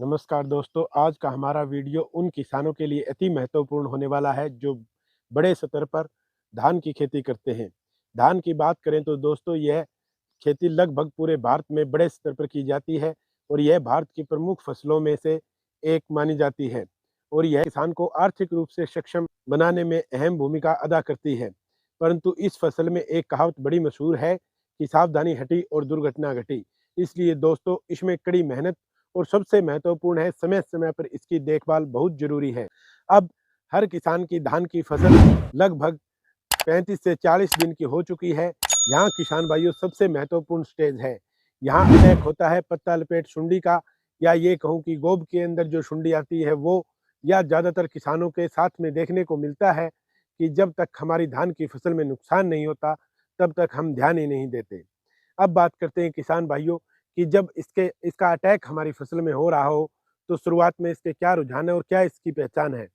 नमस्कार दोस्तों, आज का हमारा वीडियो उन किसानों के लिए अति महत्वपूर्ण होने वाला है जो बड़े स्तर पर धान की खेती करते हैं। धान की बात करें तो दोस्तों यह खेती लगभग पूरे भारत में बड़े स्तर पर की जाती है और यह भारत की प्रमुख फसलों में से एक मानी जाती है और यह किसान को आर्थिक रूप से सक्षम बनाने में अहम भूमिका अदा करती है। परंतु इस फसल में एक कहावत बड़ी मशहूर है कि सावधानी हटी और दुर्घटना घटी। इसलिए दोस्तों इसमें कड़ी मेहनत और सबसे महत्वपूर्ण है समय समय पर इसकी देखभाल बहुत जरूरी है। अब हर किसान की धान की फसल लगभग 35 से 40 दिन की हो चुकी है। यहाँ किसान भाइयों सबसे महत्वपूर्ण स्टेज है। यहाँ अटैक होता है पत्ता लपेट सुंडी का, या ये कहूँ कि गोब के अंदर जो सुंडी आती है वो, या ज़्यादातर किसानों के साथ में देखने को मिलता है कि जब तक हमारी धान की फसल में नुकसान नहीं होता तब तक हम ध्यान ही नहीं देते। अब बात करते हैं किसान भाइयों कि जब इसका अटैक हमारी फसल में हो रहा हो तो शुरुआत में इसके क्या रुझान है और क्या इसकी पहचान है।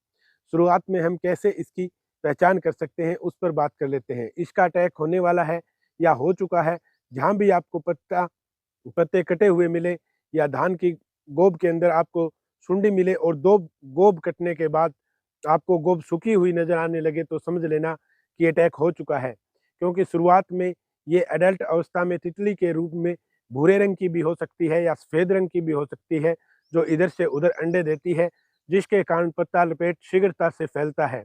शुरुआत में हम कैसे इसकी पहचान कर सकते हैं उस पर बात कर लेते हैं। इसका अटैक होने वाला है या हो चुका है, जहाँ भी आपको पत्ते कटे हुए मिले या धान की गोब के अंदर आपको सुंडी मिले और दो गोब कटने के बाद आपको गोब सूखी हुई नजर आने लगे तो समझ लेना कि अटैक हो चुका है। क्योंकि शुरुआत में ये एडल्ट अवस्था में तितली के रूप में भूरे रंग की भी हो सकती है या सफेद रंग की भी हो सकती है, जो इधर से उधर अंडे देती है, जिसके कारण पत्ता लपेट शीघ्रता से फैलता है।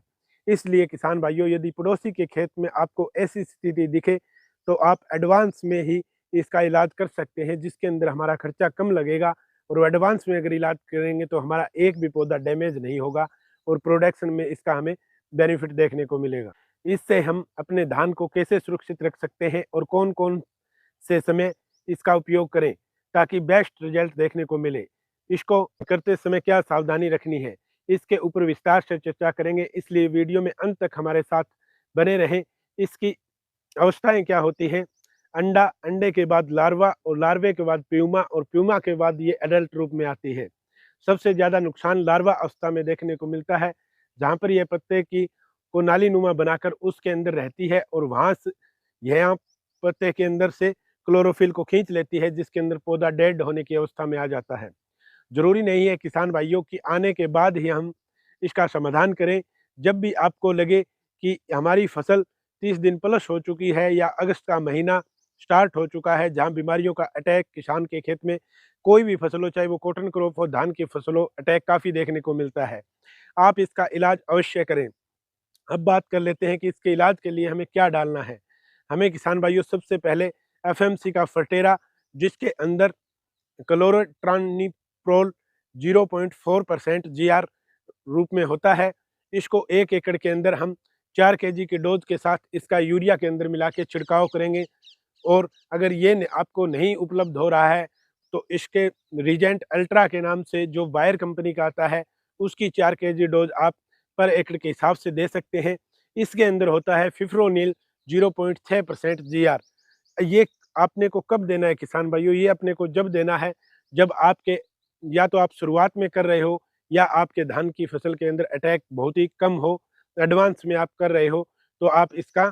इसलिए किसान भाइयों, यदि पड़ोसी के खेत में आपको ऐसी स्थिति दिखे तो आप एडवांस में ही इसका इलाज कर सकते हैं, जिसके अंदर हमारा खर्चा कम लगेगा और एडवांस में अगर इलाज करेंगे तो हमारा एक भी पौधा डैमेज नहीं होगा और प्रोडक्शन में इसका हमें बेनिफिट देखने को मिलेगा। इससे हम अपने धान को कैसे सुरक्षित रख सकते हैं और कौन कौन से समय इसका उपयोग करें ताकि बेस्ट रिजल्ट देखने को मिले, इसको करते समय क्या सावधानी रखनी है, इसके ऊपर विस्तार से चर्चा करेंगे। इसलिए वीडियो में अंत तक हमारे साथ बने रहें। इसकी अवस्थाएं क्या होती हैं, अंडा, अंडे के बाद लार्वा और लार्वे के बाद प्यूमा और प्यूमा के बाद ये एडल्ट रूप में आती है। सबसे ज़्यादा नुकसान लार्वा अवस्था में देखने को मिलता है, जहाँ पर यह पत्ते की को नाली नुमा बनाकर उसके अंदर रहती है और वहाँ से यह पत्ते के अंदर से क्लोरोफिल को खींच लेती है, जिसके अंदर पौधा डेड होने की अवस्था में आ जाता है। जरूरी नहीं है किसान भाइयों की आने के बाद ही हम इसका समाधान करें। जब भी आपको लगे कि हमारी फसल 30 दिन प्लस हो चुकी है या अगस्त का महीना स्टार्ट हो चुका है, जहां बीमारियों का अटैक किसान के खेत में कोई भी फसल हो, चाहे वो कॉटन क्रॉप हो, धान की फसल हो, अटैक काफ़ी देखने को मिलता है। आप इसका इलाज अवश्य करें। अब बात कर लेते हैं कि इसके इलाज के लिए हमें क्या डालना है। हमें किसान भाइयों सबसे पहले एफएमसी का फर्टेरा, जिसके अंदर क्लोरोट्रानिप्रोल 0.4% जीआर रूप में होता है, इसको 1 एकड़ के अंदर हम 4 केजी के डोज के साथ इसका यूरिया के अंदर मिला के छिड़काव करेंगे। और अगर ये आपको नहीं उपलब्ध हो रहा है तो इसके रीजेंट अल्ट्रा के नाम से जो बायर कंपनी का आता है, उसकी 4 केजी डोज आप पर एकड़ के हिसाब से दे सकते हैं। इसके अंदर होता है फिफ्रोनिल 0.6% जीआर। ये आपने को कब देना है किसान भाइयों, ये अपने को जब देना है जब आपके, या तो आप शुरुआत में कर रहे हो या आपके धान की फसल के अंदर अटैक बहुत ही कम हो, एडवांस में आप कर रहे हो, तो आप इसका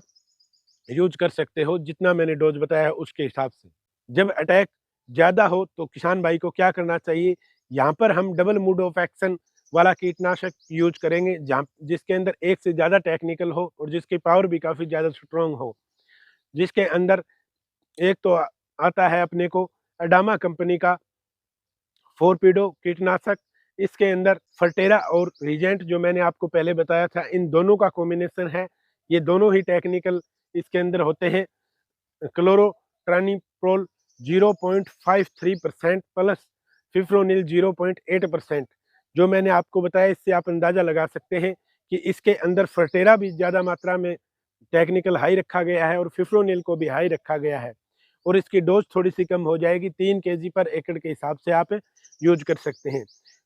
यूज कर सकते हो जितना मैंने डोज बताया है उसके हिसाब से। जब अटैक ज़्यादा हो तो किसान भाई को क्या करना चाहिए, यहाँ पर हम डबल मोड ऑफ एक्शन वाला कीटनाशक यूज करेंगे, जहाँ जिसके अंदर एक से ज़्यादा टेक्निकल हो और जिसकी पावर भी काफ़ी ज़्यादा स्ट्रॉन्ग हो। जिसके अंदर एक तो आता है अपने को अडामा कंपनी का फोरपीडो कीटनाशक, इसके अंदर फर्टेरा और रीजेंट जो मैंने आपको पहले बताया था, इन दोनों का कॉम्बिनेशन है। ये दोनों ही टेक्निकल इसके अंदर होते हैं। क्लोरोट्रानिप्रोल 0.53% प्लस फिफ्रोनिल 0.8%, जो मैंने आपको बताया, इससे आप अंदाज़ा लगा सकते हैं कि इसके अंदर फर्टेरा भी ज़्यादा मात्रा में टेक्निकल हाई रखा गया है और फिफ्रोनिल को भी हाई रखा गया है और इसकी डोज थोड़ी सी कम हो जाएगी। 3 केजी पर एकड़ के हिसाब से आप यूज कर सकते हैं।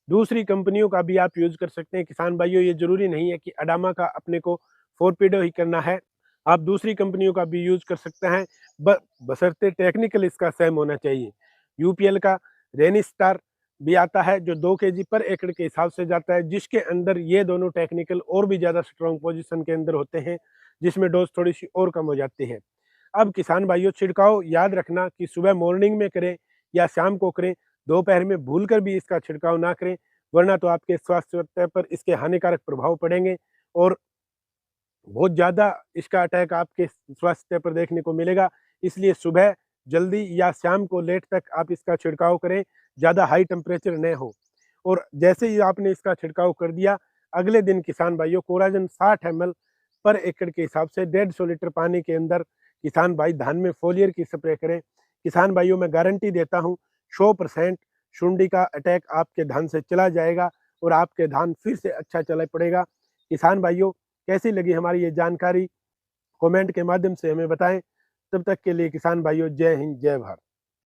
दूसरी कंपनियों का भी आप यूज कर सकते हैं किसान भाइयों, ये जरूरी नहीं है कि अडामा का अपने को फोरपीडो ही करना है, आप दूसरी कंपनियों का भी यूज कर सकते हैं, बशर्ते टेक्निकल इसका सेम होना चाहिए। यूपीएल का रेनी स्टार भी आता है जो 2 केजी पर एकड़ के हिसाब से जाता है, जिसके अंदर ये दोनों टेक्निकल और भी ज़्यादा स्ट्रॉन्ग पोजीशन के अंदर होते हैं, जिसमें डोज थोड़ी सी और कम हो जाती है। अब किसान भाइयों, छिड़काव याद रखना कि सुबह मॉर्निंग में करें या शाम को करें, दोपहर में भूलकर भी इसका छिड़काव ना करें, वरना तो आपके स्वास्थ्य पर इसके हानिकारक प्रभाव पड़ेंगे और बहुत ज़्यादा इसका अटैक आपके स्वास्थ्य पर देखने को मिलेगा। इसलिए सुबह जल्दी या शाम को लेट तक आप इसका छिड़काव करें, ज़्यादा हाई टेम्परेचर न हो। और जैसे ही आपने इसका छिड़काव कर दिया, अगले दिन किसान भाइयों कोराजन 60 ml पर एकड़ के हिसाब से 150 लीटर पानी के अंदर किसान भाई धान में फोलियर की स्प्रे करें। किसान भाइयों मैं गारंटी देता हूँ 100% सुंडी का अटैक आपके धान से चला जाएगा और आपके धान फिर से अच्छा चला पड़ेगा। किसान भाइयों, कैसी लगी हमारी ये जानकारी, कमेंट के माध्यम से हमें बताएं। तब तक के लिए किसान भाइयों, जय हिंद, जय भारत।